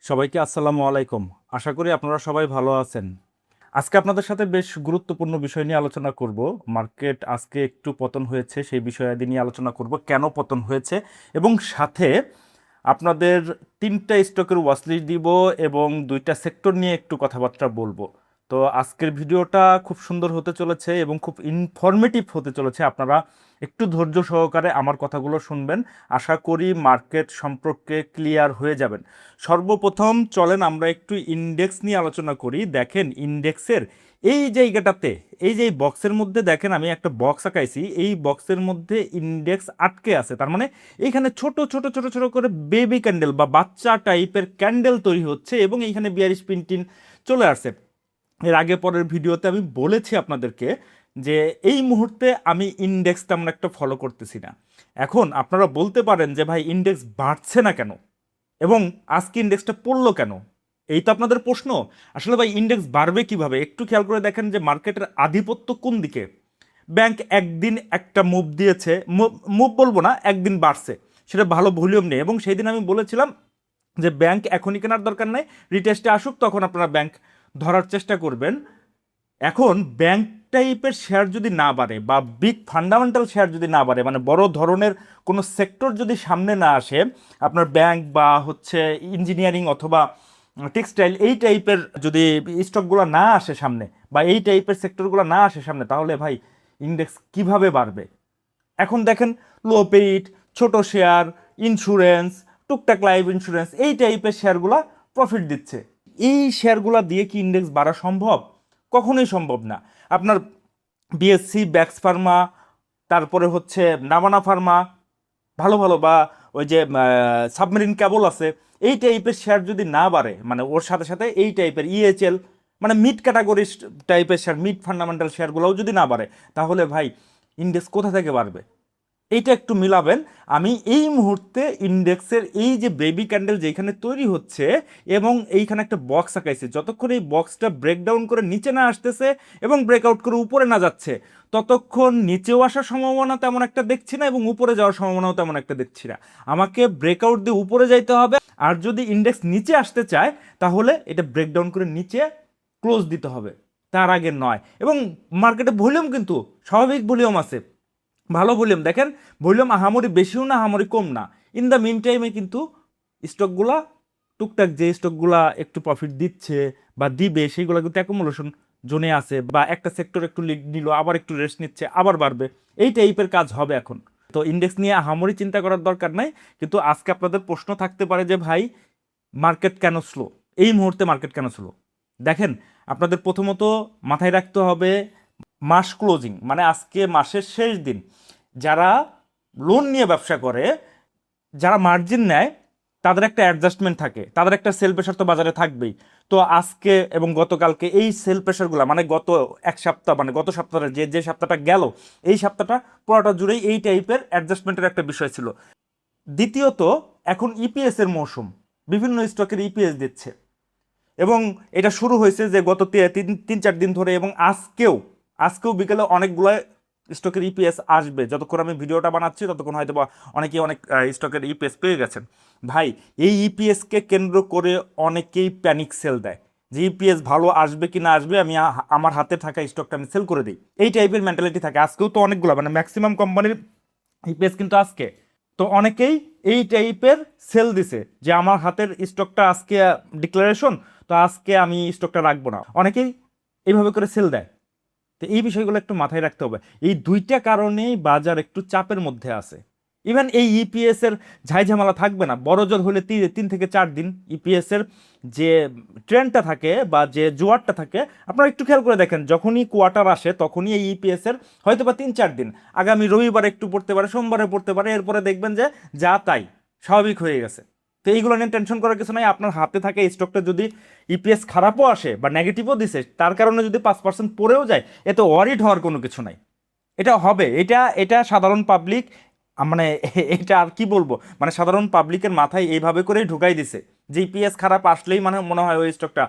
সবাইকে আসসালামু আলাইকুম। আশা করি আপনারা সবাই ভালো আছেন। আজকে আপনাদের সাথে বেশ গুরুত্বপূর্ণ বিষয় নিয়ে আলোচনা করব। মার্কেট আজকে একটু পতন হয়েছে, সেই বিষয়াদি নিয়ে আলোচনা করব, কেন পতন হয়েছে, এবং সাথে আপনাদের 3টা স্টকের ওয়াচলিস্ট দিব এবং 2টা সেক্টর নিয়ে একটু কথাবার্তা বলবো। তো আজকের ভিডিওটা খুব সুন্দর হতে চলেছে এবং খুব ইনফরমেটিভ হতে চলেছে। আপনারা একটু ধৈর্য সহকারে আমার কথাগুলো শুনবেন। আশা করি মার্কেট সম্পর্কে ক্লিয়ার হয়ে যাবেন। সর্বপ্রথম চলেন আমরা একটু ইন্ডেক্স নিয়ে আলোচনা করি। দেখেন ইন্ডেক্সের এই জায়গাটাতে, এই যে বক্সের মধ্যে দেখেন আমি একটা বক্স আঁকাইছি, এই বক্সের মধ্যে ইন্ডেক্স আটকে আছে। তার মানে এইখানে ছোট ছোট ছোট ছোট করে বেবি ক্যান্ডেল বা বাচ্চা টাইপের ক্যান্ডেল তৈরি হচ্ছে এবং এইখানে বিয়ারিশ প্রিন্টিং চলে আসছে। এর আগে পরের ভিডিওতে আমি বলেছি আপনাদেরকে যে এই মুহূর্তে আমি ইন্ডেক্স তেমন একটা ফলো করতেছি না। এখন আপনারা বলতে পারেন যে ভাই ইন্ডেক্স বাড়ছে না কেন এবং আজকে ইন্ডেক্সটা পড়লো কেন, এই তো আপনাদের প্রশ্ন। আসলে ভাই ইন্ডেক্স বাড়বে কিভাবে একটু খেয়াল করে দেখেন যে মার্কেটের আধিপত্য কোন দিকে। ব্যাংক একদিন একটা মুভ দিয়েছে, মুভ বলবো না, একদিন বাড়ছে, সেটা ভালো ভলিউম নেই এবং সেই দিন আমি বলেছিলাম যে ব্যাংক এখনই কেনার দরকার নাই, রিটেস্টে আসুক তখন আপনারা ব্যাংক ধরার চেষ্টা করবেন। এখন ব্যাংক টাইপের শেয়ার যদি না বাড়ে বা বিগ ফান্ডামেন্টাল শেয়ার যদি না বাড়ে, মানে বড় ধরনের কোনো সেক্টর যদি সামনে না আসে, আপনার ব্যাংক বা হচ্ছে ইঞ্জিনিয়ারিং অথবা টেক্সটাইল এই টাইপের যদি স্টকগুলো না আসে সামনে বা এই টাইপের সেক্টরগুলো না আসে সামনে, তাহলে ভাই ইন্ডেক্স কিভাবে বাড়বে? এখন দেখেন লো পেইড, ছোট শেয়ার, ইন্স্যুরেন্স, টুকটাক লাইফ ইন্স্যুরেন্স এই টাইপের শেয়ারগুলো প্রফিট দিচ্ছে। এই শেয়ারগুলো দিয়ে কি ইন্ডেক্স বাড়া সম্ভব? কখনোই সম্ভব না। আপনার বিএসসি, ব্যাক্স ফার্মা, তারপরে হচ্ছে নাভানা ফার্মা, ভালো ভালো বা ওই যে সাবমেরিন কেবল আছে, এই টাইপের শেয়ার যদি না বাড়ে, মানে ওর সাথে সাথে এই টাইপের ইএচএল মানে মিড ক্যাটাগরি টাইপের শেয়ার, মিড ফান্ডামেন্টাল শেয়ারগুলোও যদি না বাড়ে, তাহলে ভাই ইন্ডেক্স কোথা থেকে বাড়বে? এইটা একটু মিলাবেন। আমি এই মুহূর্তে ইন্ডেক্সের এই যে বেবি ক্যান্ডেল যেখানে তৈরি হচ্ছে এবং এইখানে একটা বক্স আঁকাইছে, যতক্ষণ এই বক্সটা ব্রেকডাউন করে নিচে না আসতেছে এবং ব্রেকআউট করে উপরে না যাচ্ছে, ততক্ষণ নিচেও আসার সম্ভাবনা তেমন একটা দেখছি না এবং উপরে যাওয়ার সম্ভাবনাও তেমন একটা দেখছি না। আমাকে ব্রেকআউট দিয়ে উপরে যাইতে হবে, আর যদি ইন্ডেক্স নিচে আসতে চায় তাহলে এটা ব্রেকডাউন করে নিচে ক্লোজ দিতে হবে, তার আগে নয়। এবং মার্কেটে ভলিউম কিন্তু স্বাভাবিক ভলিউম আছে, ভালো ভলিউম। দেখেন ভলিউম আহামরি বেশিও না, আহামরি কম না। ইন দ্য মিন টাইমে কিন্তু স্টকগুলা টুকটাক যে স্টকগুলা একটু প্রফিট দিচ্ছে বা দিবে, সেইগুলো কিন্তু অ্যাকুমুলেশন জোনে আছে বা একটা সেক্টর একটু লিড নিল, আবার একটু রেস্ট নিচ্ছে, আবার বাড়বে, এই টাইপের কাজ হবে এখন। তো ইন্ডেক্স নিয়ে আহামরি চিন্তা করার দরকার নাই। কিন্তু আজকে আপনাদের প্রশ্ন থাকতে পারে যে ভাই মার্কেট কেন স্লো, এই মুহূর্তে মার্কেট কেন স্লো? দেখেন আপনাদের প্রথমত মাথায় রাখতে হবে মাস ক্লোজিং, মানে আজকে মাসের শেষ দিন। যারা লোন নিয়ে ব্যবসা করে, যারা মার্জিন নেয়, তাদের একটা অ্যাডজাস্টমেন্ট থাকে, তাদের একটা সেল প্রেশার তো বাজারে থাকবেই। তো আজকে এবং গতকালকে এই সেল প্রেশারগুলো, মানে গত এক সপ্তাহ, মানে গত সপ্তাহের যে যে সপ্তাহটা গেল, এই সপ্তাহটা পুরোটা জুড়েই এই টাইপের অ্যাডজাস্টমেন্টের একটা বিষয় ছিল। দ্বিতীয়ত এখন ইপিএস এর মৌসুম, বিভিন্ন স্টকের ইপিএস দিচ্ছে এবং এটা শুরু হয়েছে যে গত 3-4 দিন ধরে, এবং আজকেও বিকেলে অনেকগুলো স্টকের ইপিএস আসবে। যতক্ষণ আমি ভিডিওটা বানাচ্ছি ততক্ষণ হয়তো বা অনেকেই অনেক স্টকের ইপিএস পেয়ে গেছেন। ভাই এই ইপিএসকে কেন্দ্র করে অনেকেই প্যানিক সেল দেয় যে ইপিএস ভালো আসবে কি না আসবে, আমি আমার হাতে থাকা স্টকটা আমি সেল করে দিই, এই টাইপের মেন্টালিটি থাকে। আজকেও তো অনেকগুলো, মানে ম্যাক্সিমাম কোম্পানির ইপিএস কিন্তু আজকে, তো অনেকেই এই টাইপের সেল দিছে যে আমার হাতের স্টকটা আজকে ডিক্লারেশন, তো আজকে আমি স্টকটা রাখবো না, অনেকেই এইভাবে করে সেল দেয়। তো এই বিষয়গুলো একটু মাথায় রাখতে হবে। এই 2টা কারণেই বাজার একটু চাপের মধ্যে আছে। ইভেন এই ইপিএস এর ঝাইঝামেলা থাকবে না, বড় জোর হলে 3 থেকে 4 দিন ইপিএস এর যে ট্রেন্ডটা থাকে বা যে জোয়ারটা থাকে, আপনারা একটু খেয়াল করে দেখেন, যখনই কোয়ার্টার আসে তখনই এই ইপিএস এর হয়তো বা 3-4 দিন, আগামী রবিবারে একটু পড়তে পারে, সোমবারে পড়তে পারে, এরপরে দেখবেন যে যা তাই স্বাভাবিক হয়ে গেছে। তো এইগুলো নিয়ে টেনশন করার কিছু নাই। আপনার হাতে থাকে এই স্টকটা যদি ইপিএস খারাপও আসে বা নেগেটিভও দিছে, তার কারণে যদি 5% পড়েও যায়, এতে ওয়ারিড হওয়ার কোনো কিছু নাই। এটা হবে, এটা এটা সাধারণ পাবলিক, মানে এটা আর কি বলবো, মানে সাধারণ পাবলিকের মাথায় এইভাবে করেই ঢুকাই দিছে যে ইপিএস খারাপ আসলেই মানে মনে হয় ওই স্টকটা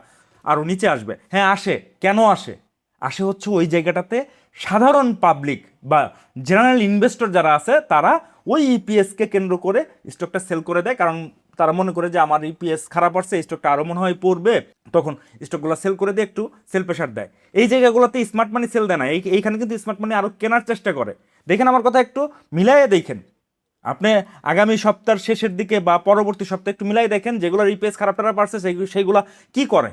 আরও নিচে আসবে। হ্যাঁ আসে, কেন আসে? আসে হচ্ছে ওই জায়গাটাতে সাধারণ পাবলিক বা জেনারেল ইনভেস্টর যারা আছে, তারা ওই ইপিএসকে কেন্দ্র করে স্টকটা সেল করে দেয়, কারণ তারা মনে করে যে আমার ইপিএস খারাপ আসছে, স্টকটা আরও মনে হয় পড়বে, তখন স্টকগুলো সেল করে দিয়ে একটু সেল প্রেশার দেয়। এই জায়গাগুলোতে স্মার্ট মানি সেল দেয় না, এইখানে কিন্তু স্মার্ট মানি আরও কেনার চেষ্টা করে। দেখেন আমার কথা একটু মিলাইয়ে দেখেন, আপনি আগামী সপ্তাহের শেষের দিকে বা পরবর্তী সপ্তাহে একটু মিলাই দেখেন যেগুলোর ইপিএস খারাপ টারাপ পারছে সেইগুলো কি করে।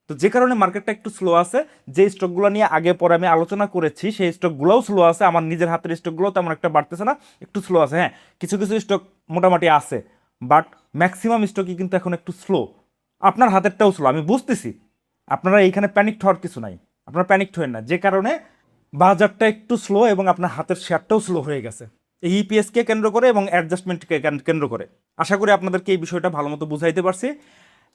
তো যে কারণে মার্কেটটা একটু স্লো আছে, যে স্টকগুলো নিয়ে আগে পরে আমি আলোচনা করেছি সেই স্টকগুলোও স্লো আছে, আমার নিজের হাতের স্টকগুলো তেমন একটা বাড়তেছে না, একটু স্লো আছে। হ্যাঁ, কিছু কিছু স্টক মোটামুটি আছে, বাট ম্যাক্সিমাম স্টকই কিন্তু এখন একটু স্লো। আপনার হাতেরটাও স্লো, আমি বুঝতেছি। আপনারা এইখানে প্যানিকড হওয়ার কিছু নাই, আপনারা প্যানিকড হবেন না, যে কারণে বাজারটা একটু স্লো এবং আপনার হাতের শেয়ারটাও স্লো হয়ে গেছে এই ইপিএসকে কেন্দ্র করে এবং অ্যাডজাস্টমেন্টকে কেন্দ্র করে। আশা করি আপনাদেরকে এই বিষয়টা ভালো মতো বুঝাইতে পারছি।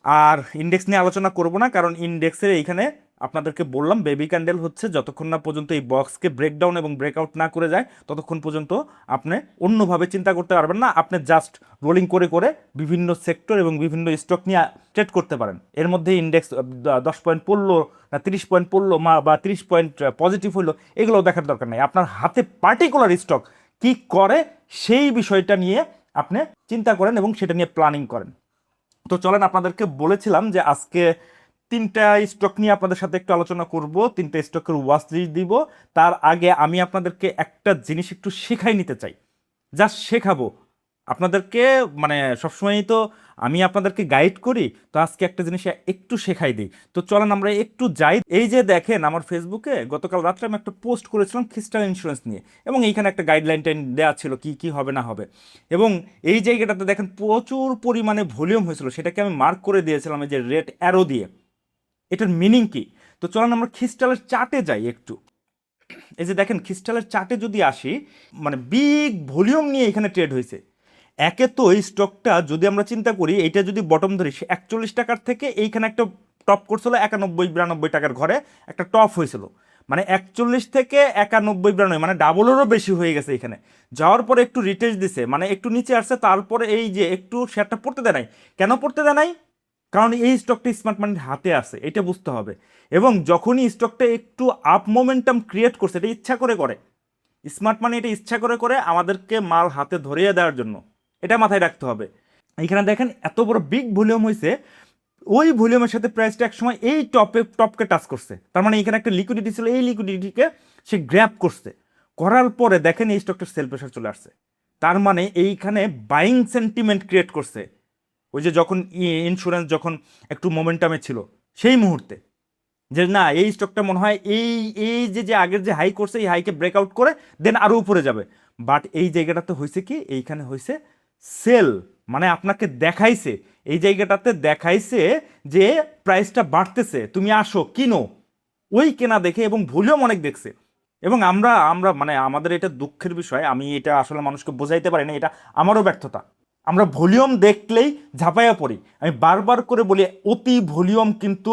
আর ইন্ডেক্স নিয়ে আলোচনা করব না, কারণ ইন্ডেক্সের এইখানে আপনাদেরকে বললাম বেবি ক্যান্ডেল হচ্ছে যতক্ষণ না পর্যন্ত এই বক্সকে ব্রেকডাউন এবং ব্রেকআউট না করে যায় ততক্ষণ পর্যন্ত আপনি অন্যভাবে চিন্তা করতে পারবেন না। আপনি জাস্ট রোলিং করে করে বিভিন্ন সেক্টর এবং বিভিন্ন স্টক নিয়ে ট্রেড করতে পারেন। এর মধ্যে ইন্ডেক্স 10 পয়েন্ট পড়লো না 30 পয়েন্ট পড়লো বা 30 পয়েন্ট পজিটিভ হইলো, এগুলো দেখার দরকার নেই। আপনার হাতে পার্টিকুলার স্টক কি করে সেই বিষয়টা নিয়ে আপনি চিন্তা করেন এবং সেটা নিয়ে প্ল্যানিং করেন। তো চলেন, আপনাদেরকে বলেছিলাম যে আজকে 3টা স্টক নিয়ে আপনাদের সাথে একটু আলোচনা করব, 3টা স্টকের ওয়াচ লিস্ট দিব। তার আগে আমি আপনাদেরকে একটা জিনিস একটু শেখাই নিতে চাই, জাস্ট শেখাবো আপনাদেরকে। মানে সবসময়ই তো আমি আপনাদেরকে গাইড করি, তো আজকে একটা জিনিস একটু শেখাই দিই। তো চলেন আমরা একটু যাই। এই যে দেখেন আমার ফেসবুকে গতকাল রাত্রে আমি একটা পোস্ট করেছিলাম ক্রিস্টাল ইন্স্যুরেন্স নিয়ে, এবং এইখানে একটা গাইডলাইন দেওয়া ছিল কি কি হবে না হবে। এবং এই জায়গাটাতে দেখেন প্রচুর পরিমাণে ভলিউম হয়েছিল, সেটাকে আমি মার্ক করে দিয়েছিলাম এই যে রেড অ্যারো দিয়ে। এটার মিনিং কি? তো চলেন আমরা ক্রিস্টালের চার্টে যাই একটু। এই যে দেখেন ক্রিস্টালের চার্টে যদি আসি, মানে বিগ ভলিউম নিয়ে এখানে ট্রেড হয়েছে। একে তো এই স্টকটা যদি আমরা চিন্তা করি, এইটা যদি বটম ধরি 41 টাকার থেকে এইখানে একটা টপ করছিল 91-92 টাকার ঘরে একটা টপ হয়েছিল, মানে 41 থেকে 91-92 মানে ডাবলেরও বেশি হয়ে গেছে। এখানে যাওয়ার পরে একটু রিটেস্ট দিছে, মানে একটু নিচে আসছে, তারপরে এই যে একটু শেয়ারটা পড়তে দেয় নাই। কেন পড়তে দেয় নাই? কারণ এই স্টকটা স্মার্ট মানির হাতে আছে, এটা বুঝতে হবে। এবং যখনই স্টকটা একটু আপ মোমেন্টাম ক্রিয়েট করছে, এটা ইচ্ছা করে করে, স্মার্ট মানি এটা ইচ্ছা করে করে আমাদেরকে মাল হাতে ধরিয়ে দেওয়ার জন্য, এটা মাথায় রাখতে হবে। এখানে দেখেন এত বড় বিগ ভলিউম হয়েছে, ওই ভলিউমের সাথে প্রাইসটা একসময় এই টপকে টাচ করছে, তার মানে এখানে একটা লিকুইডিটি ছিল, এই লিকুইডিটিকে সে গ্র্যাব করছে, করার পরে দেখেন এই স্টকটার সেল প্রেশার চলে আসছে। তার মানে এইখানে বাইং সেন্টিমেন্ট ক্রিয়েট করছে, ওই যে যখন ইন্স্যুরেন্স যখন একটু মোমেন্টামে ছিল সেই মুহূর্তে, যে না এই স্টকটা মনে হয় এই এই যে আগের যে হাই করছে এই হাইকে ব্রেকআউট করে দেন আরও উপরে যাবে। বাট এই জায়গাটাতে হয়েছে কি, এইখানে হয়েছে সেল, মানে আপনাকে দেখাইছে, এই জায়গাটাতে দেখাইছে যে প্রাইসটা বাড়তেছে, তুমি আসো কিনো, ওই কেনা দেখে এবং ভলিউম অনেক দেখছে। এবং আমরা আমরা মানে আমাদের এটা দুঃখের বিষয়, আমি এটা আসলে মানুষকে বোঝাইতে পারি না, এটা আমারও ব্যর্থতা। আমরা ভলিউম দেখলেই ঝাঁপাইয়া পড়ি। আমি বারবার করে বলি অতি ভলিউম কিন্তু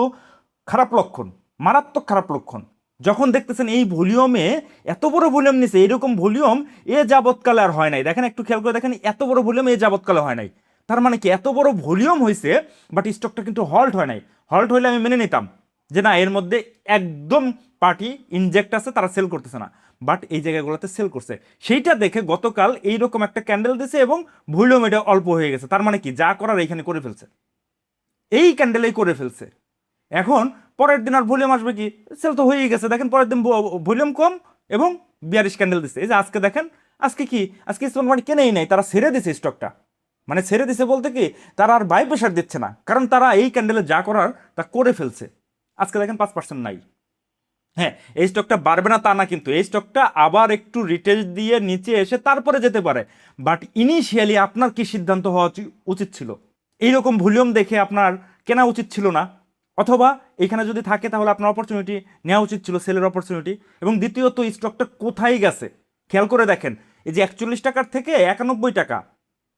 খারাপ লক্ষণ, মারাত্মক খারাপ লক্ষণ। যখন দেখতেছেন এই ভলিউমে এত বড় ভলিউম নিছে, এরকম ভলিউম এ যাবৎকালে আর হয় নাই। দেখেন একটু খেয়াল করে দেখেন, এত বড় ভলিউম এ যাবৎকালে হয় নাই। তার মানে কি, এত বড় ভলিউম হয়েছে বাট স্টকটা কিন্তু হল্ট হয় নাই। হল্ট হইলে আমি মেনে নিতাম যে না এর মধ্যে একদম পার্টি ইনজেক্ট আছে, তারা সেল করতেছে না, বাট এই জায়গাগুলোতে সেল করছে। সেইটা দেখে গতকাল এইরকম একটা ক্যান্ডেল দিছে এবং ভলিউম এটা অল্প হয়ে গেছে। তার মানে কি, যা করার এইখানে করে ফেলছে, এই ক্যান্ডেলেই করে ফেলছে। এখন পরের দিন আর ভলিউম আসবে কি, সেল তো হয়েই গেছে। দেখেন পরের দিন ভলিউম কম এবং 42 ক্যান্ডেল দিচ্ছে। এই যে আজকে দেখেন, আজকে কি, আজকে স্টক মানে কেনেই নাই, তারা ছেড়ে দিছে স্টকটা। মানে ছেড়ে দিছে বলতে কি, তারা আর বাই প্রেশার দিচ্ছে না, কারণ তারা এই ক্যান্ডেলে যা করার তা করে ফেলছে। আজকে দেখেন 5% নাই। হ্যাঁ, এই স্টকটা বাড়বে না তা না, কিন্তু এই স্টকটা আবার একটু রিটেস্ট দিয়ে নিচে এসে তারপরে যেতে পারে। বাট ইনিশিয়ালি আপনার কি সিদ্ধান্ত হওয়া উচিত ছিল? এইরকম ভলিউম দেখে আপনার কেনা উচিত ছিল না, অথবা এখানে যদি থাকে তাহলে আপনার অপরচুনিটি নেওয়া উচিত ছিল, সেলের অপরচুনিটি। এবং দ্বিতীয়ত স্টকটা কোথায় গেছে খেয়াল করে দেখেন, এই যে 41 টাকার থেকে 91 টাকা।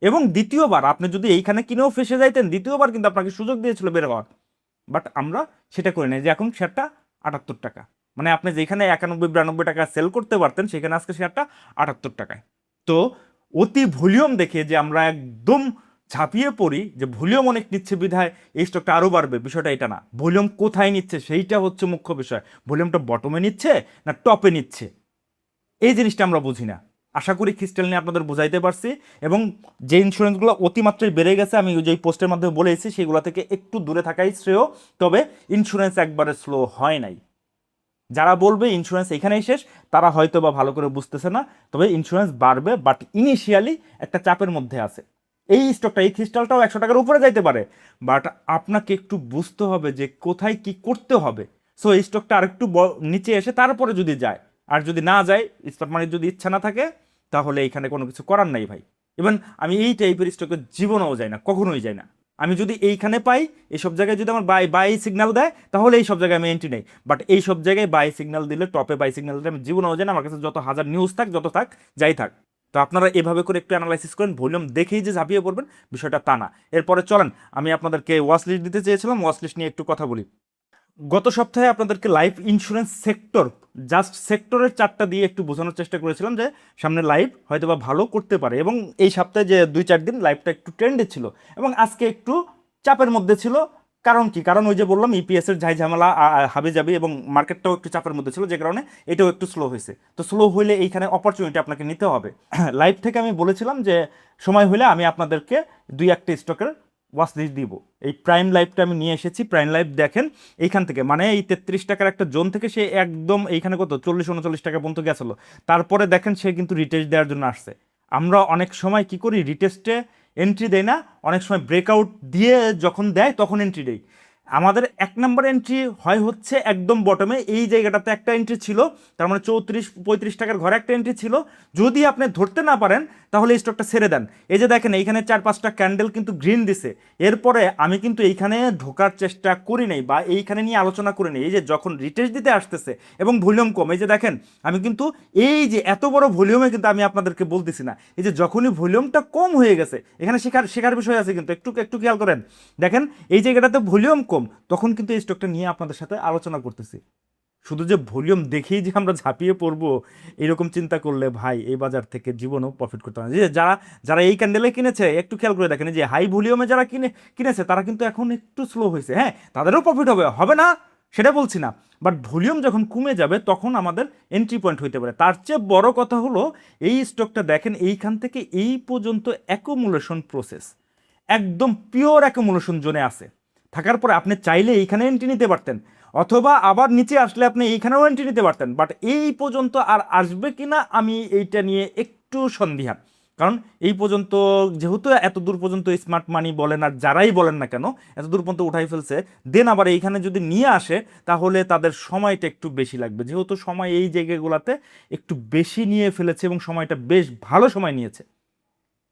এবং দ্বিতীয়বার আপনি যদি এইখানে কিনেও ফেসে যাইতেন, দ্বিতীয়বার কিন্তু আপনাকে সুযোগ দিয়েছিল বের হওয়ার, বাট আমরা সেটা করি না। যে এখন শেয়ারটা 78 টাকা, মানে আপনি যেখানে 91-92 টাকা সেল করতে পারতেন সেখানে আজকে শেয়ারটা 78 টাকায়। তো অতি ভলিউম দেখে যে আমরা একদম ঝাঁপিয়ে পড়ি যে ভলিউম অনেক নিচ্ছে বিধায় এই স্টকটা আরও বাড়বে, বিষয়টা এটা না। ভলিউম কোথায় নিচ্ছে সেইটা হচ্ছে মুখ্য বিষয়। ভলিউমটা বটমে নিচ্ছে না টপে নিচ্ছে, এই জিনিসটা আমরা বুঝি না। আশা করি ক্রিস্টাল নিয়ে আপনাদের বোঝাইতে পারছি, এবং যে ইন্স্যুরেন্সগুলো অতিমাত্রায় বেড়ে গেছে আমি যেই পোস্টের মাধ্যমে বলেছি সেগুলো থেকে একটু দূরে থাকাই শ্রেয়। তবে ইন্স্যুরেন্স একবারে স্লো হয় নাই। যারা বলবে ইন্স্যুরেন্স এখানেই শেষ, তারা হয়তো বা ভালো করে বুঝতেছে না। তবে ইন্স্যুরেন্স বাড়বে, বাট ইনিশিয়ালি একটা চাপের মধ্যে আছে। এই স্টকটা, এই ক্রিস্টালটাও 100 টাকার উপরে যাইতে পারে, বাট আপনাকে একটু বুঝতে হবে যে কোথায় কি করতে হবে। সো এই স্টকটা আরেকটু নিচে এসে তারপরে যদি যায়, আর যদি না যায়, স্টক মার্কেট যদি ইচ্ছা না থাকে, তাহলে এখানে কোনো কিছু করার নাই ভাই। ইভেন আমি এই টাইপের স্টকের জীবনেও যাই না, কখনোই যাই না। আমি যদি এইখানে পাই, এইসব জায়গায় যদি আমার বাই সিগন্যাল দেয়, তাহলে এই সব জায়গায় আমি এন্ট্রি নেই। বাট এই সব জায়গায় বাই সিগন্যাল দিলে, টপে বাই সিগন্যাল দিলে আমি জীবনেও যাই না। আমার কাছে যত হাজার নিউজ থাক, যত থাক, যাই থাক। তো আপনারা এভাবে করে একটু অ্যানালাইসিস করেন, ভলিউম দেখেই যে ঝাঁপিয়ে পড়বেন বিষয়টা তা না। এরপরে চলেন, আমি আপনাদেরকে ওয়াচ লিস্ট দিতে চেয়েছিলাম, ওয়াচ লিস্ট নিয়ে একটু কথা বলি। গত সপ্তাহে আপনাদেরকে লাইফ ইন্স্যুরেন্স সেক্টর, জাস্ট সেক্টরের চারটা দিয়ে একটু বোঝানোর চেষ্টা করেছিলাম যে সামনে লাইফ হয়তো বা ভালো করতে পারে, এবং এই সপ্তাহে যে 2-4 দিন লাইফটা একটু ট্রেন্ডে ছিল, এবং আজকে একটু চাপের মধ্যে ছিল। কারণ কি? কারণ ওই যে বললাম ইপিএস এর ঝাই ঝামেলা হাবি যাবি, এবং মার্কেটটাও একটু চাপের মধ্যে ছিল, যে কারণে এটাও একটু স্লো হয়েছে। তো স্লো হইলে এইখানে অপরচুনিটি আপনাকে নিতে হবে। লাইফ থেকে আমি বলেছিলাম যে সময় হলে আমি আপনাদেরকে 2-1টা স্টকের ওয়াচ লিস্ট দিব। এই প্রাইম লাইফটা আমি নিয়ে এসেছি। প্রাইম লাইফ দেখেন এইখান থেকে, মানে এই 33 টাকার একটা জোন থেকে সে একদম এইখানে কত 40-39 টাকা পর্যন্ত গেছিলো। তারপরে দেখেন সে কিন্তু রিটেস্ট দেওয়ার জন্য আসছে। আমরা অনেক সময় কি করি, রিটেস্টে এন্ট্রি দেয় না, অনেক সময় ব্রেকআউট দিয়ে যখন দেয় তখন এন্ট্রি দেয়। আমাদের 1 নম্বর এন্ট্রি হয় হচ্ছে একদম বটমে, এই জায়গাটাতে একটা এন্ট্রি ছিল, তার মানে 34-35 টাকার ঘরে একটা এন্ট্রি ছিল। যদি আপনি ধরতে না পারেন তাহলে এই স্টকটা ছেড়ে দেন। এই যে দেখেন এইখানে 4-5টা ক্যান্ডেল কিন্তু গ্রিন দিছে। এরপরে আমি কিন্তু এইখানে ঢোকার চেষ্টা করি নাই, বা এইখানে নিয়ে আলোচনা করি নাই। এই যে যখন রিটেস্ট দিতে আসতেছে এবং ভলিউম কম, এই যে দেখেন আমি কিন্তু এই যে এত বড় ভলিউমে কিন্তু আমি আপনাদেরকে বলতেছি না, এই যে যখনই ভলিউমটা কম হয়ে গেছে, এখানে শেখার বিষয় আছে কিন্তু, একটু একটু খেয়াল করেন। দেখেন এই জায়গাটাতে ভলিউম কম, তখন কিন্তু এই স্টকটা নিয়ে আপনাদের সাথে আলোচনা করতেছি। শুধু যে ভলিউম দেখেই যে আমরা ঝাঁপিয়ে পড়বো, এরকম চিন্তা করলে ভাই এই বাজার থেকে জীবনেও প্রফিট করতে পারে। যে যারা যারা এই ক্যান্ডেলে কিনেছে একটু খেয়াল করে দেখেন, যে হাই ভলিউমে যারা কিনেছে তারা কিন্তু এখন একটু স্লো হয়েছে। হ্যাঁ, তাদেরও প্রফিট হবে, হবে না সেটা বলছি না, বাট ভলিউম যখন কমে যাবে তখন আমাদের এন্ট্রি পয়েন্ট হইতে পারে। তার চেয়ে বড় কথা হলো এই স্টকটা দেখেন এইখান থেকে এই পর্যন্ত অ্যাকুমুলেশন প্রসেস, একদম পিওর অ্যাকুমুলেশন জোনে আছে। থাকার পরে আপনি চাইলে এইখানে এন্ট্রি নিতে পারতেন, অথবা আবার নিচে আসলে আপনি এইখানেও এন্ট্রি নিতে পারতেন, বাট এই পর্যন্ত আর আসবে কিনা আমি এইটা নিয়ে একটু সন্দিহান। কারণ এই পর্যন্ত যেহেতু এত দূর পর্যন্ত স্মার্ট মানি বলেন আর যারাই বলেন না কেন এত দূর পর্যন্ত উঠাই ফেলছে, দেন আবার এইখানে যদি নিয়ে আসে তাহলে তাদের সময়টা একটু বেশি লাগবে, যেহেতু সময় এই জায়গাগুলোতে একটু বেশি নিয়ে ফেলেছে এবং সময়টা বেশ ভালো সময় নিয়েছে,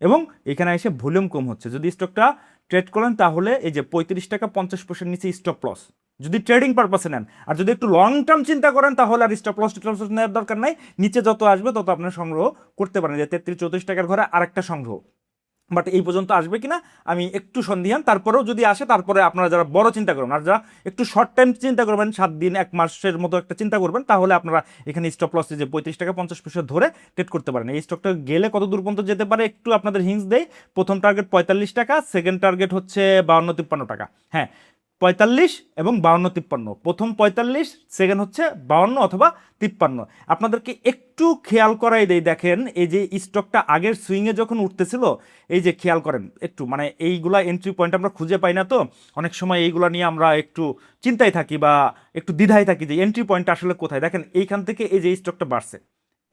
এবং এখানে এসে ভলিউম কম হচ্ছে। যদি স্টকটা ট্রেড করেন তাহলে এই যে 35 টাকা 50% নিচে স্টপ লস, যদি ট্রেডিং পারপাসে নেন। আর যদি একটু লং টার্ম চিন্তা করেন তাহলে আর স্টপ লস নেওয়ার দরকার নাই, নিচে যত আসবে তত আপনার সংগ্রহ করতে পারেন, যে 33-34 টাকার ঘরে আরেকটা সংগ্রহ। বাট এই পর্যন্ত আসবে কিনা আমি একটু সন্দিহান। তারপরেও যদি আসে, তারপরে আপনারা যারা বড় চিন্তা করবেন, আর যারা একটু শর্ট টাইম চিন্তা করবেন, 7 দিন 1 মাসের মতো একটা চিন্তা করবেন, তাহলে আপনারা এখানে স্টপ লসে যে 35 টাকা 50 পয়সা ধরে ট্রেড করতে পারেন। এই স্টকটা গেলে কত দূর পর্যন্ত যেতে পারে একটু আপনাদের হিংস দেয়। প্রথম টার্গেট 45 টাকা, সেকেন্ড টার্গেট হচ্ছে 52-53 টাকা। হ্যাঁ, 45 এবং 52-53, প্রথম 45, সেকেন্ড হচ্ছে 52 অথবা 53। আপনাদেরকে একটু খেয়াল করাই দেই, দেখেন এই যে স্টকটা আগের সুইংয়ে যখন উঠতেছিল, এই যে খেয়াল করেন একটু, মানে এইগুলা এন্ট্রি পয়েন্ট আমরা খুঁজে পাই না, তো অনেক সময় এইগুলা নিয়ে আমরা একটু চিন্তায় থাকি বা একটু দ্বিধায় থাকি যে এন্ট্রি পয়েন্টটা আসলে কোথায়। দেখেন এইখান থেকে এই যে স্টকটা বাড়ছে,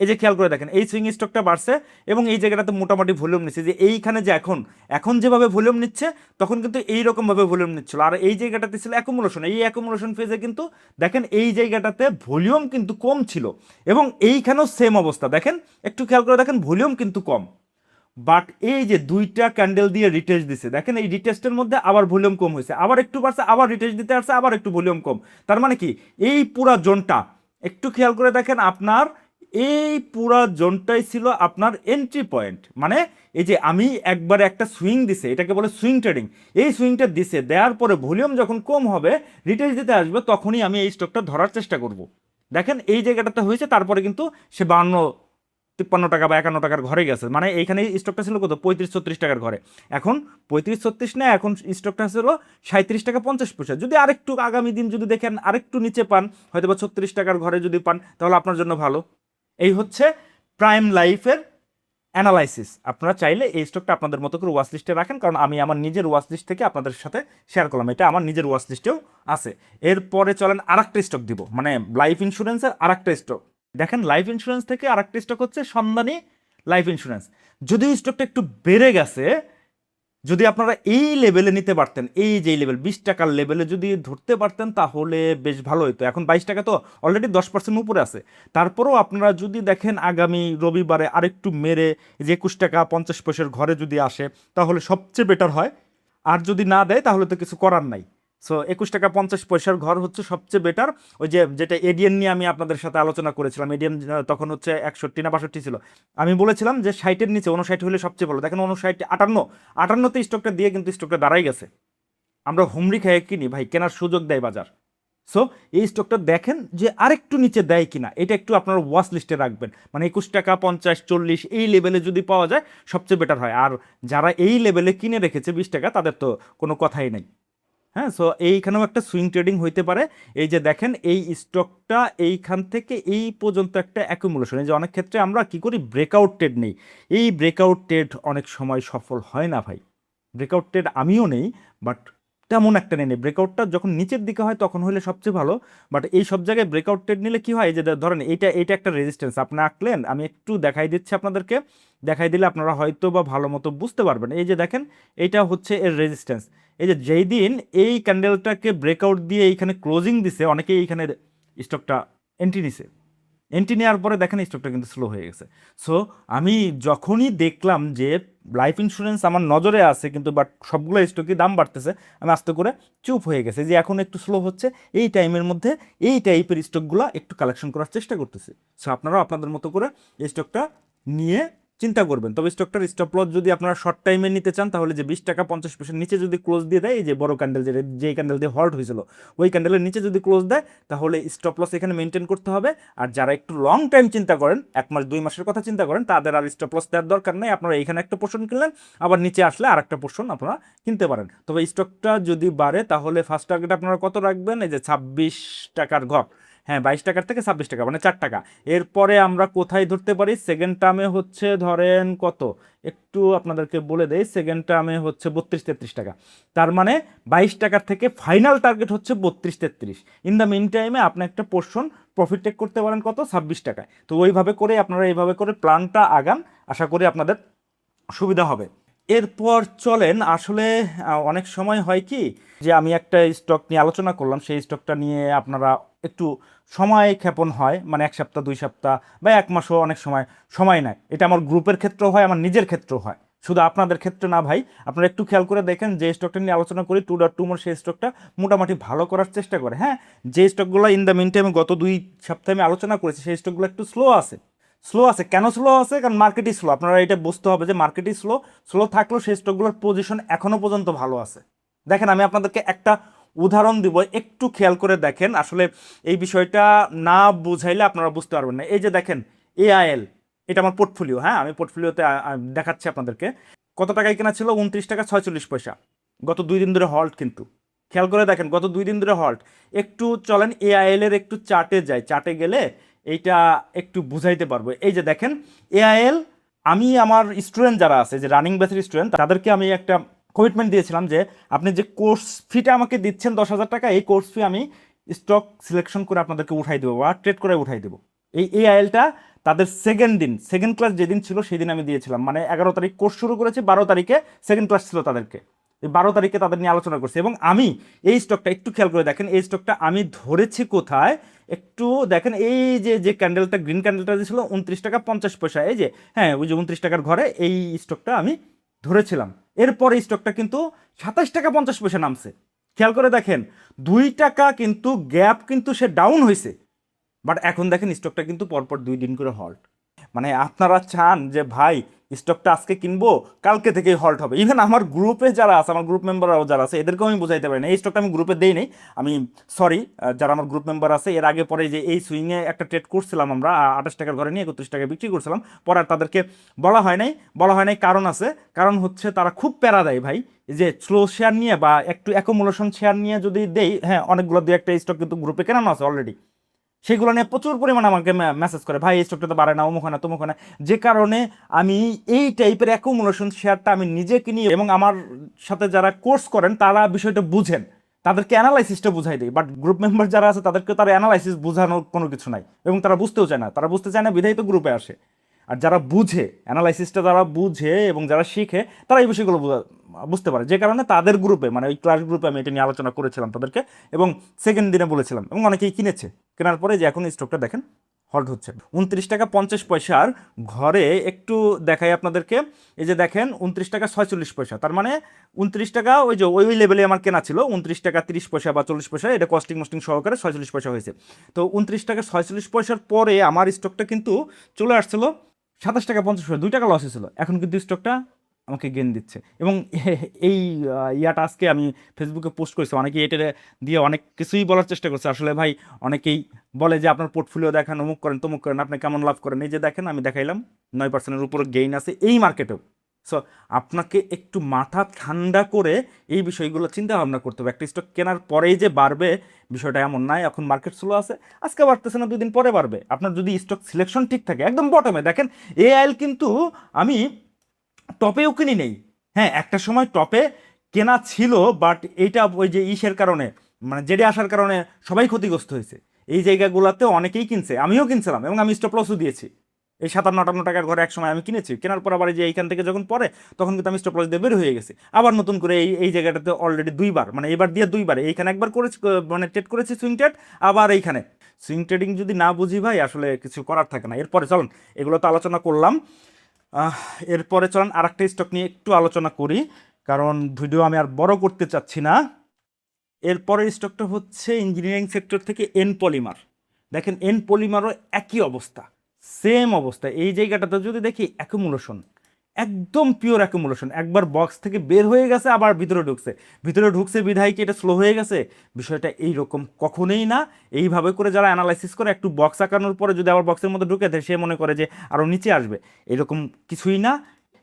এই যে খেয়াল করে দেখেন এই সুইং স্টকটা বাড়ছে এবং এই জায়গাটাতে মোটামুটি ভলিউম নিচ্ছে, যে এইখানে যে এখন যেভাবে ভলিউম নিচ্ছে তখন কিন্তু এইরকমভাবে ভলিউম নিচ্ছিল, আর এই জায়গাটাতে ছিল অ্যাকুমুলেশন। এই অ্যাকুমুলেশন ফেজে কিন্তু দেখেন এই জায়গাটাতে ভলিউম কিন্তু কম ছিল, এবং এইখানেও সেম অবস্থা। দেখেন একটু খেয়াল করে দেখেন ভলিউম কিন্তু কম, বাট এই যে 2টা ক্যান্ডেল দিয়ে রিটেস্ট দিছে, দেখেন এই রিটেস্টের মধ্যে আবার ভলিউম কম হয়েছে, আবার একটু বাড়ছে, আবার রিটেস্ট দিতে আসছে, আবার একটু ভলিউম কম। তার মানে কি এই পুরা জোনটা একটু খেয়াল করে দেখেন, আপনার এই পুরা জোনটাই ছিল আপনার এন্ট্রি পয়েন্ট। মানে এই যে আমি একবারে একটা সুইং দিছে, এটাকে বলে সুইং ট্রেডিং, এই সুইংটা দিছে, দেওয়ার পরে ভলিউম যখন কম হবে রিটেস্ট দিতে আসবে, তখনই আমি এই স্টকটা ধরার চেষ্টা করব। দেখেন এই জায়গাটাতে হয়েছে, তারপরে কিন্তু সে 52-53 টাকা বা 51 টাকার ঘরে গেছে। মানে এইখানে স্টকটা ছিল কত 35-36 টাকার ঘরে, এখন 35-36 না, এখন স্টকটা ছিল 37 টাকা 50 পয়সা। যদি আরেকটু আগামী দিন যদি দেখেন আরেকটু নিচে পান, হয়তো বা 36 টাকার ঘরে যদি পান, তাহলে আপনার জন্য ভালো। এই হচ্ছে প্রাইম লাইফের অ্যানালাইসিস। আপনারা চাইলে এই স্টকটা আপনাদের মতো করে ওয়াচ লিস্টে রাখেন, কারণ আমি আমার নিজের ওয়াচ লিস্ট থেকে আপনাদের সাথে শেয়ার করলাম, এটা আমার নিজের ওয়াচ লিস্টেও আছে। এরপরে চলেন আরেকটা স্টক দিব, মানে লাইফ ইন্স্যুরেন্সের আরেকটা স্টক। দেখেন লাইফ ইন্স্যুরেন্স থেকে আরেকটা স্টক হচ্ছে সন্ধানী লাইফ ইন্স্যুরেন্স। যদিও স্টকটা একটু বেড়ে গেছে, যদি আপনারা এই লেভেলে নিতে পারতেন, এই যে লেভেল 20 টাকার লেভেলে যদি ধরতে পারতেন তাহলে বেশ ভালো হতো। এখন 22 টাকা তো অলরেডি 10% উপরে আছে। তারপরেও আপনারা যদি দেখেন আগামী রবিবারে আরেকটু মেরে যে 21 টাকা 50 পয়সার ঘরে যদি আসে তাহলে সবচেয়ে বেটার হয়। আর যদি না দেয় তাহলে তো কিছু করার নাই। সো 21 টাকা 50 পয়সার ঘর হচ্ছে সবচেয়ে বেটার। ওই যে যেটা এডিএন নিয়ে আমি আপনাদের সাথে আলোচনা করেছিলাম, এডিএন তখন হচ্ছে 61 না 62 ছিল। আমি বলেছিলাম যে 60-এর নিচে 59 হলে সবচেয়ে ভালো। দেখেন 59, 58তে স্টকটা দিয়ে কিন্তু স্টকটা দাঁড়াই গেছে। আমরা হুমড়ি খেয়ে কিনি ভাই, কেনার সুযোগ দেয় বাজার। সো এই স্টকটা দেখেন যে আরেকটু নিচে দেয় কিনা, এটা একটু আপনারা ওয়াচ লিস্টে রাখবেন। মানে 21 টাকা 50 40 এই লেভেলে যদি পাওয়া যায় সবচেয়ে বেটার হয়। আর যারা এই লেভেলে কিনে রেখেছে 20 টাকা, তাদের তো কোনো কথাই নেই। হ্যাঁ, সো এইখানেও একটা সুইং ট্রেডিং হইতে পারে। এই যে দেখেন এই স্টকটা এইখান থেকে এই পর্যন্ত একটা অ্যাকুমুলেশন। এই যে অনেক ক্ষেত্রে আমরা কি করি, ব্রেকআউট ট্রেড নেই। এই ব্রেকআউট ট্রেড অনেক সময় সফল হয় না ভাই। ব্রেকআউট ট্রেড আমিও নেই, বাট তেমন একটা নেই। ব্রেকআউটটা যখন নিচের দিকে হয় তখন হলে সবচেয়ে ভালো। বাট এই সব জায়গায় ব্রেকআউট ট্রেড নিলে কি হয়, এই যে ধরেন এইটা এইটা একটা রেজিস্ট্যান্স আপনি আঁকলেন, আমি একটু দেখাই দিচ্ছি আপনাদেরকে। দেখাই দিলে আপনারা হয়তো বা ভালো মতো বুঝতে পারবেন। এই যে দেখেন এইটা হচ্ছে এর রেজিস্ট্যান্স। এই যে যেই দিন এই ক্যান্ডেলটাকে ব্রেকআউট দিয়ে এইখানে ক্লোজিং দিছে, অনেকেই এইখানে স্টকটা এন্ট্রি নিছে। এন্ট্রি নেওয়ার পরে দেখেন স্টকটা কিন্তু স্লো হয়ে গেছে। সো আমি যখনই দেখলাম যে লাইফ ইন্স্যুরেন্স আমার নজরে আছে কিন্তু বাট সবগুলো স্টকই দাম বাড়তেছে, আমি আস্তে করে চুপ হয়ে গেছে যে এখন একটু স্লো হচ্ছে, এই টাইমের মধ্যে এই টাইপের স্টকগুলো একটু কালেকশন করার চেষ্টা করতেছে। সো আপনারাও আপনাদের মতো করে এই স্টকটা নিয়ে চিন্তা করবেন। তবে স্টকটার স্টপ লস যদি আপনারা শর্ট টাইমে নিতে চান তাহলে যে 20 টাকা 50 পয়সার নিচে যদি ক্লোজ দিয়ে দেয়, এই যে বড় ক্যান্ডেল যে ক্যান্ডেল দিয়ে হল্ট হয়েছিল ওই ক্যান্ডেলের নিচে যদি ক্লোজ দেয় তাহলে স্টপ লস এখানে মেনটেন করতে হবে। আর যারা একটু লং টাইম চিন্তা করেন, 1 মাস 2 মাসের কথা চিন্তা করেন, তাদের আর স্টপ লস দেওয়ার দরকার নেই। আপনারা এখানে একটা পোর্শন কিনলেন, আবার নিচে আসলে আর একটা পোর্শন আপনারা কিনতে পারেন। তবে স্টকটা যদি বাড়ে তাহলে ফার্স্ট টার্গেট আপনারা কত রাখবেন, এই যে 26 টাকার ঘর। হ্যাঁ, 22 টাকার থেকে 26 টাকা, মানে 4 টাকা। এরপরে আমরা কোথায় ধরতে পারি, সেকেন্ড টার্মে হচ্ছে ধরেন কত, একটু আপনাদেরকে বলে দেই। সেকেন্ড টার্মে হচ্ছে 32-33 টাকা। তার মানে 22 টাকার থেকে ফাইনাল টার্গেট হচ্ছে 32-33। ইন দ্য মিন টাইমে আপনি একটা পোর্শন প্রফিট টেক করতে পারেন কত, 26 টাকায়। তো ওইভাবে করে আপনারা এইভাবে করে প্ল্যানটা আগান, আশা করি আপনাদের সুবিধা হবে। এরপর চলেন, আসলে অনেক সময় হয় কি যে আমি একটা স্টক নিয়ে আলোচনা করলাম, সেই স্টকটা নিয়ে আপনারা একটু সময় ক্ষেপণ হয়, মানে 1 সপ্তাহ 2 সপ্তাহ বা 1 মাসও অনেক সময় সময় নেয়। এটা আমার গ্রুপের ক্ষেত্রেও হয়, আমার নিজের ক্ষেত্রেও হয়, শুধু আপনাদের ক্ষেত্রে না ভাই। আপনারা একটু খেয়াল করে দেখেন, যে স্টকটা নিয়ে আলোচনা করি 2.2 সেই স্টকটা মোটামুটি ভালো করার চেষ্টা করে। হ্যাঁ, যে স্টকগুলো ইন দ্য মিন টাইমে গত 2 সপ্তাহে আমি আলোচনা করেছি সেই স্টকগুলো একটু স্লো আছে। স্লো আছে কেন স্লো আছে, কারণ মার্কেটই স্লো। আপনারা এটা বুঝতে হবে যে মার্কেটই স্লো। স্লো থাকলেও সেই স্টকগুলোর পজিশন এখনো পর্যন্ত ভালো আছে। দেখেন আমি আপনাদেরকে একটা উদাহরণ দিব, একটু খেয়াল করে দেখেন। আসলে এই বিষয়টা না বুঝাইলে আপনারা বুঝতে পারবেন না। এই যে দেখেন এআইএল, এটা আমার পোর্টফোলিও। হ্যাঁ, আমি পোর্টফোলিওতে দেখাচ্ছি আপনাদেরকে। কত টাকায় কেনা ছিল, 29 টাকা 46 পয়সা। গত 2 দিন ধরে হল্ট, কিন্তু খেয়াল করে দেখেন গত 2 দিন ধরে হল্ট। একটু চলেন এআইএল এর একটু চার্টে যাই, চার্টে গেলে এইটা একটু বুঝাইতে পারবো। এই যে দেখেন এআইএল, আমি আমার স্টুডেন্ট যারা আছে, যে রানিং ব্যাচের স্টুডেন্ট, তাদেরকে আমি একটা কমিটমেন্ট দিয়েছিলাম যে আপনি যে কোর্স ফিটা আমাকে দিচ্ছেন 10,000 টাকা, এই কোর্স ফি আমি স্টক সিলেকশন করে আপনাদেরকে উঠাই দেবো বা ট্রেড করে উঠাই দেবো। এই এআইএলটা তাদের সেকেন্ড ক্লাস যেদিন ছিল সেই দিন আমি দিয়েছিলাম। মানে 11 তারিখ কোর্স শুরু করেছি, 12 তারিখে সেকেন্ড ক্লাস ছিল তাদেরকে। এই 12 তারিখে তাদের নিয়ে আলোচনা করছি। এবং আমি এই স্টকটা একটু খেয়াল করে দেখেন, এই স্টকটা আমি ধরেছি কোথায়, একটু দেখেন। এই যে যে ক্যান্ডেলটা, গ্রিন ক্যান্ডেলটা ছিল 29 টাকা 50 পয়সা, এই যে হ্যাঁ ওই যে 29 টাকার ঘরে এই স্টকটা আমি ধরেছিলাম। এরপর এই স্টকটা কিন্তু 27 টাকা 50 পয়সা নামছে। খেয়াল করে দেখেন 2 টাকা কিন্তু গ্যাপ, কিন্তু সে ডাউন হয়েছে। বাট এখন দেখেন স্টকটা কিন্তু পরপর 2 দিন করে হল্ট। মানে আপনারা চান যে ভাই স্টকটা আজকে কিনবো, কালকে থেকেই হল্ট হবে। ইভেন আমার গ্রুপে যারা আছে, আমার গ্রুপ মেম্বাররাও যারা আছে, এদেরকেও আমি বুঝাইতে পারি না। এই স্টকটা আমি গ্রুপে দেই নাই, আমি সরি যারা আমার গ্রুপ মেম্বার আছে। এর আগে পরে যে এই সুইংয়ে একটা ট্রেড করছিলাম আমরা, 28 টাকার ঘরে নিয়ে 31 টাকায় বিক্রি করছিলাম। পরে আর তাদেরকে বলা হয় নাই, কারণ আছে। কারণ হচ্ছে তারা খুব প্যারা দেয় ভাই, যে স্লো শেয়ার নিয়ে বা একটু অ্যাকুমুলেশন শেয়ার নিয়ে যদি দেই। হ্যাঁ, অনেকগুলো 2-1টা স্টক কিন্তু গ্রুপে কেনানো আছে অলরেডি। সেগুলো নিয়ে প্রচুর পরিমাণে আমাকে মেসেজ করে, ভাই এই স্টকটা তো বাড়ে না, অমুক হয় না, তমুক হয় না। যে কারণে আমি এই টাইপের অ্যাকুমুলেশন শেয়ারটা আমি নিজে কিনি, এবং আমার সাথে যারা কোর্স করেন তারা বিষয়টা বুঝেন, তাদেরকে অ্যানালাইসিসটা বুঝাই দিই। বাট গ্রুপ মেম্বার যারা আছে তাদেরকে তারা অ্যানালাইসিস বোঝানোর কোনো কিছু নাই, এবং তারা বুঝতেও চায় না। তারা বুঝতে চায় না বিধায় তো গ্রুপে আসে। আর যারা বুঝে, অ্যানালাইসিসটা যারা বুঝে এবং যারা শিখে, তারা এই বিষয়গুলো বুঝতে পারে। যে কারণে তাদের গ্রুপে, মানে ওই ক্লাস গ্রুপে আমি এটা নিয়ে আলোচনা করেছিলাম তাদেরকে, এবং সেকেন্ড দিনে বলেছিলাম, এবং অনেকেই কিনেছে। কেনার পরে যে এখন স্টকটা দেখেন হল্ট হচ্ছে 29 টাকা 50 পয়সার ঘরে। একটু দেখাই আপনাদেরকে, এই যে দেখেন 29 টাকা 46 পয়সা, তার মানে 29 টাকা ওই যে ওই লেভেলে আমার কেনা ছিল, 29 টাকা 30 পয়সা বা 40 পয়সা, এটা কস্টিং মস্টিং সহকারে 46 পয়সা হয়েছে। তো 29 টাকা 46 পয়সার পরে আমার স্টকটা কিন্তু চলে আসছিল 27 টাকা 50 পয়সা, 2 টাকা লস হয়েছিল। এখন কিন্তু স্টকটা আমাকে গেন দিচ্ছে। এবং এই ইয়াটা আজকে আমি ফেসবুকে পোস্ট করেছি, অনেকেই এটা দিয়ে অনেক কিছুই বলার চেষ্টা করছে। আসলে ভাই অনেকেই বলে যে আপনার পোর্টফোলিও দেখান, অমুক করেন তমুক করেন, আপনি কেমন লাভ করেন। এই যে দেখেন আমি দেখাইলাম 9%-এর উপরে গেইন আছে এই মার্কেটেও। সো আপনাকে একটু মাথা ঠান্ডা করে এই বিষয়গুলো চিন্তা ভাবনা করতে হবে। একটা স্টক কেনার পরেই যে বাড়বে বিষয়টা এমন নয়। এখন মার্কেট স্লো আছে, আজকে বাড়তেছে না, 2 দিন পরে বাড়বে। আপনার যদি স্টক সিলেকশন ঠিক থাকে, একদম বটমে দেখেন এআইএল কিন্তু আমি টপেও কিনি নেই। হ্যাঁ, একটা সময় টপে কেনা ছিল, বাট এইটা ওই যে ইসের কারণে, মানে জেডে আসার কারণে সবাই ক্ষতিগ্রস্ত হয়েছে। এই জায়গাগুলোতে অনেকেই কিনছে, আমিও কিনছিলাম, এবং আমি স্টপ লসও দিয়েছি। এই 57-58 টাকার ঘরে এক সময় আমি কিনেছি, কেনার পর আবার এই যে এইখান থেকে যখন পরে, তখন কিন্তু আমি স্টপ লস দিয়ে বের হয়ে গেছি। আবার নতুন করে এই জায়গাটাতে অলরেডি 2বার, মানে এবার দিয়ে 2বার, এইখানে একবার করেছি, মানে ট্রেড করেছি সুইং ট্রেড, আবার এইখানে। সুইং ট্রেডিং যদি না বুঝি ভাই, আসলে কিছু করার থাকে না। এরপরে চলুন, এগুলো তো আলোচনা করলাম। এরপরে চলুন আর একটা স্টক নিয়ে একটু আলোচনা করি, কারণ ভিডিও আমি আর বড় করতে চাচ্ছি না। এরপরের স্টকটা হচ্ছে ইঞ্জিনিয়ারিং সেক্টর থেকে এন পলিমার। দেখেন এন পলিমারও একই অবস্থা, সেম অবস্থা। এই জায়গাটাতে যদি দেখি অ্যাকুমুলেশন, একদম পিওর অ্যাকুমুলেশন। একবার বক্স থেকে বের হয়ে গেছে, আবার ভিতরে ঢুকছে বিধায় কি এটা স্লো হয়ে গেছে? বিষয়টা এইরকম কখনোই না। এইভাবে করে যারা অ্যানালাইসিস করে, একটু বক্স আঁকানোর পরে যদি আবার বক্সের মধ্যে ঢুকে দেয়, সে মনে করে যে আরও নিচে আসবে, এরকম কিছুই না।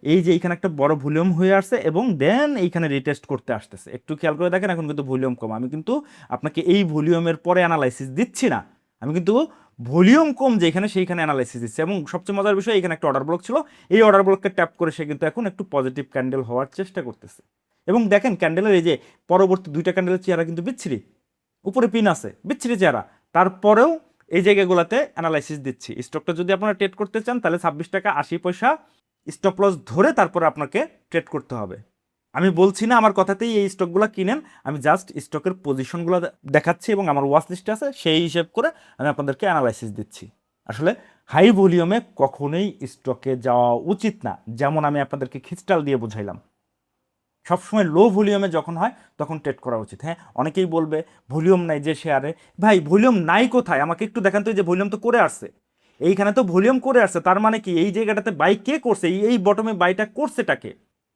এই যে এইখানে একটা বড় ভলিউম হয়ে আসছে, এবং দেন এইখানে রিটেস্ট করতে আসতেছে। একটু খেয়াল করে দেখেন, এখন কিন্তু ভলিউম কম। আমি কিন্তু আপনাকে এই ভলিউমের পরে অ্যানালাইসিস দিচ্ছি না, আমি কিন্তু ভলিউম কম যেখানে সেইখানে অ্যানালাইসিস দিচ্ছে। এবং সবচেয়ে মজার বিষয়, এখানে একটা অর্ডার ব্লক ছিল, এই অর্ডার ব্লককে ট্যাপ করে সে কিন্তু এখন একটু পজিটিভ ক্যান্ডেল হওয়ার চেষ্টা করতেছে। এবং দেখেন ক্যান্ডেলের এই যে পরবর্তী 2টা ক্যান্ডেলের চেহারা কিন্তু বিচ্ছিরি, উপরে পিন আছে, বিচ্ছিরি চেহারা। তারপরেও এই জায়গাগুলোতে অ্যানালাইসিস দিচ্ছি। স্টকটা যদি আপনারা ট্রেড করতে চান, তাহলে 26 টাকা 80 পয়সা স্টপ লস ধরে তারপরে আপনাকে ট্রেড করতে হবে। আমি বলছি না আমার কথাতেই এই স্টকগুলো কিনেন, আমি জাস্ট স্টকের পজিশনগুলো দেখাচ্ছি, এবং আমার ওয়াচ লিস্টে আছে, সেই হিসেব করে আমি আপনাদেরকে অ্যানালাইসিস দিচ্ছি। আসলে হাই ভলিউমে কখনোই স্টকে যাওয়া উচিত না, যেমন আমি আপনাদেরকে খিস্টাল দিয়ে বুঝাইলাম। সবসময় লো ভলিউমে যখন হয় তখন ট্রেড করা উচিত। হ্যাঁ, অনেকেই বলবে ভলিউম নাই যে শেয়ারে। ভাই ভলিউম নাই কোথায়? আমাকে একটু দেখান তো। এই যে ভলিউম তো করে আসছে, এইখানে তো ভলিউম করে আসছে, তার মানে কি এই জায়গাটাতে বাই কে করছে? এই বটমে বাইটা করছেটাকে,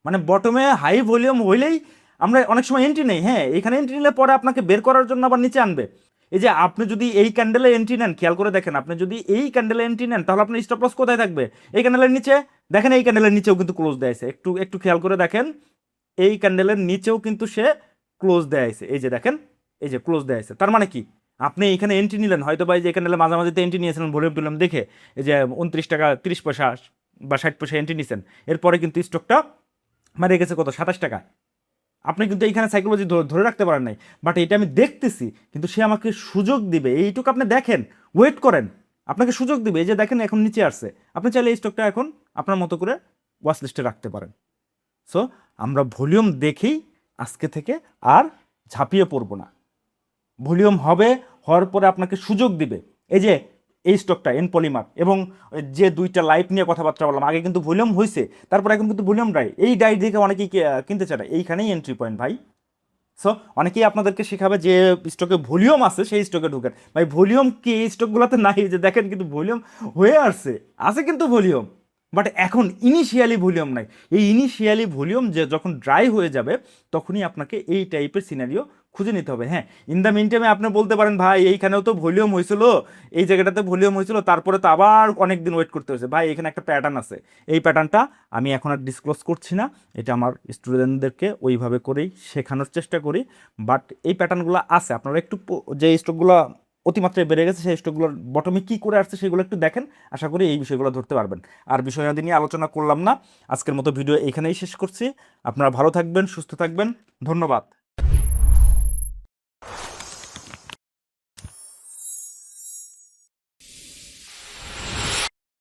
মানে বটমে হাই ভলিউম হইলেই আমরা অনেক সময় এন্ট্রি নেই। হ্যাঁ, এইখানে এন্ট্রি নিলে পরে আপনাকে বের করার জন্য আবার নিচে আনবে। এই যে আপনি যদি এই ক্যান্ডেলে এন্ট্রি নেন, খেয়াল করে দেখেন, আপনি যদি এই ক্যান্ডেলে এন্ট্রি নেন, তাহলে আপনার স্টপ লস কোথায় থাকবে? এই ক্যান্ডেলের নিচে। দেখেন এই ক্যান্ডেলের নিচেও কিন্তু ক্লোজ দেয়ছে, একটু একটু খেয়াল করে দেখেন, এই ক্যান্ডেলের নিচেও কিন্তু সে ক্লোজ দেয়া আছে। এই যে দেখেন, এই যে ক্লোজ দেয়া আছে। তার মানে কি আপনি এখানে এন্ট্রি নিলেন, হয়তো বা এই যে ক্যান্ডেলের মাঝামাঝিতে এন্ট্রি নিয়েছিলেন ভলিউম টুলিউম দেখে, এই যে 29 টাকা 30 পয়সা বা 60 পয়সা এন্ট্রি নিয়েছেন, এরপরে কিন্তু স্টকটা মারে গেছে কত? 27 টাকা। আপনি কিন্তু এইখানে সাইকোলজি ধরে রাখতে পারেন নাই, বাট এটা আমি দেখতেছি, কিন্তু সে আমাকে সুযোগ দিবে। এইটুকু আপনি দেখেন, ওয়েট করেন, আপনাকে সুযোগ দিবে। এই যে দেখেন এখন নিচে আসছে, আপনি চাইলে এই স্টকটা এখন আপনার মতো করে ওয়াচ লিস্টে রাখতে পারেন। সো আমরা ভলিউম দেখেই আজকে থেকে আর ঝাঁপিয়ে পড়বো না। ভলিউম হবে, হওয়ার পরে আপনাকে সুযোগ দিবে। এই যে এই স্টকটা এন পলিমার, এবং যে 2টা লাইভ নিয়ে কথাবার্তা বললাম, আগে কিন্তু ভলিউম হয়েছে, তারপর এখন কিন্তু ভলিউম ডাই। এই ডাই দেখে অনেকেই কিনতে চায় না, এইখানেই এন্ট্রি পয়েন্ট ভাই। সো অনেকেই আপনাদেরকে শেখাবে যে স্টকে ভলিউম আছে সেই স্টকে ঢুকেন। ভাই ভলিউম কি এই স্টকগুলোতে নাই? যে দেখেন কিন্তু ভলিউম হয়ে আসছে, আছে কিন্তু ভলিউম, বাট এখন ইনিশিয়ালি ভলিউম নাই। এই ইনিশিয়ালি ভলিউম যে যখন ড্রাই হয়ে যাবে, তখনই আপনাকে এই টাইপের সিনারিও খুঁজে নিতে হবে। হ্যাঁ, ইন দ্য মিন টাইমে আপনি বলতে পারেন, ভাই এইখানেও তো ভলিউম হয়েছিল, এই জায়গাটাতে ভলিউম হয়েছিল, তারপরে তো আবার অনেক দিন ওয়েট করতে হয়েছে। ভাই এখানে একটা প্যাটার্ন আছে, এই প্যাটার্নটা আমি এখন আর ডিসক্লোজ করছি না, এটা আমার স্টুডেন্টদেরকে ওইভাবে করেই শেখানোর চেষ্টা করি। বাট এই প্যাটার্নগুলো আছে, আপনারা একটু যে স্টকগুলো অতিমাত্রায় বেড়ে গেছে, সেই স্টকগুলোর বটমে কী করে আসছে সেগুলো একটু দেখেন, আশা করি এই বিষয়গুলো ধরতে পারবেন। আর বিষয়াদি নিয়ে আলোচনা করলাম না, আজকের মতো ভিডিও এখানেই শেষ করছি। আপনারা ভালো থাকবেন, সুস্থ থাকবেন, ধন্যবাদ।